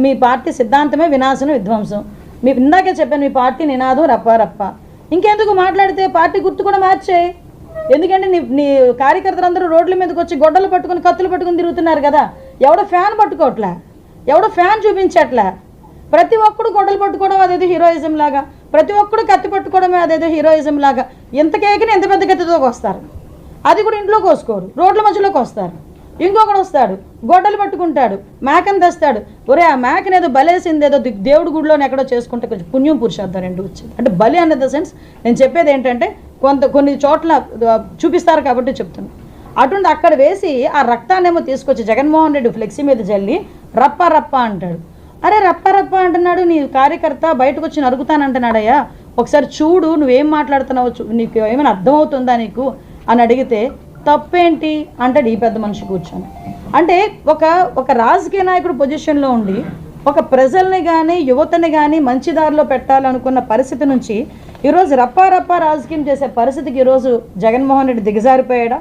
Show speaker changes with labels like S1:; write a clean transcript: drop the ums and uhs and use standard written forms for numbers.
S1: మీ party సిద్ధాంతమే వినాశనం, విధ్వంసం. మీ ఇందాకే చెప్పాను, మీ పార్టీ నినాదం రప్ప రప్ప. ఇంకెందుకు మాట్లాడితే పార్టీ గుర్తు కూడా మార్చేయి. ఎందుకంటే నీ కార్యకర్తలందరూ రోడ్ల మీదకి వచ్చి గొడ్డలు పట్టుకుని కత్తులు పట్టుకుని తిరుగుతున్నారు కదా. ఎవడో ఫ్యాన్ పట్టుకోవట్లే, ఎవడో ఫ్యాన్ చూపించట్లే. ప్రతి ఒక్కడు గొడ్డలు పట్టుకోవడం అదేదో హీరోయిజం లాగా, ప్రతి ఒక్కడు కత్తి పట్టుకోవడమే అదేదో హీరోయిజం లాగా. ఎంత కేకిని ఎంత పెద్ద కత్తితో వస్తారు, అది కూడా ఇంట్లో కోసుకోరు, రోడ్ల మధ్యలోకి వస్తారు. ఇంకొకడు వస్తాడు, గొడ్డలు పట్టుకుంటాడు, మేకను తెస్తాడు. ఒరే ఆ మేకని ఏదో బలేసింది, ఏదో దేవుడి గుడిలోనే ఎక్కడో చేసుకుంటే కొంచెం పుణ్యం పురుషార్థం రెండు వచ్చింది. అంటే బలి అన్న ద సెన్స్ నేను చెప్పేది ఏంటంటే కొన్ని చోట్ల చూపిస్తారు కాబట్టి చెప్తున్నాను. అటువంటి అక్కడ వేసి ఆ రక్తాన్నేమో తీసుకొచ్చి జగన్మోహన్ రెడ్డి ఫ్లెక్సీ మీద జల్లి రప్ప రప్ప అంటాడు. అరే రప్ప రప్ప అంటున్నాడు, నీ కార్యకర్త బయటకు వచ్చి నరుగుతానంటున్నాడయ్యా, ఒకసారి చూడు నువ్వేం మాట్లాడుతున్నావు, నీకు ఏమైనా అర్థమవుతుందా నీకు అని అడిగితే తప్పేంటి అంటాడు ఈ పెద్ద మనిషి కూర్చొని. అంటే ఒక రాజకీయ నాయకుడు పొజిషన్లో ఉండి ఒక ప్రజల్ని కానీ యువతని కానీ మంచి దారిలో పెట్టాలనుకున్న పరిస్థితి నుంచి ఈరోజు రప్పా రప్పా రాజకీయం చేసే పరిస్థితికి ఈరోజు జగన్మోహన్ రెడ్డి దిగజారిపోయాడా?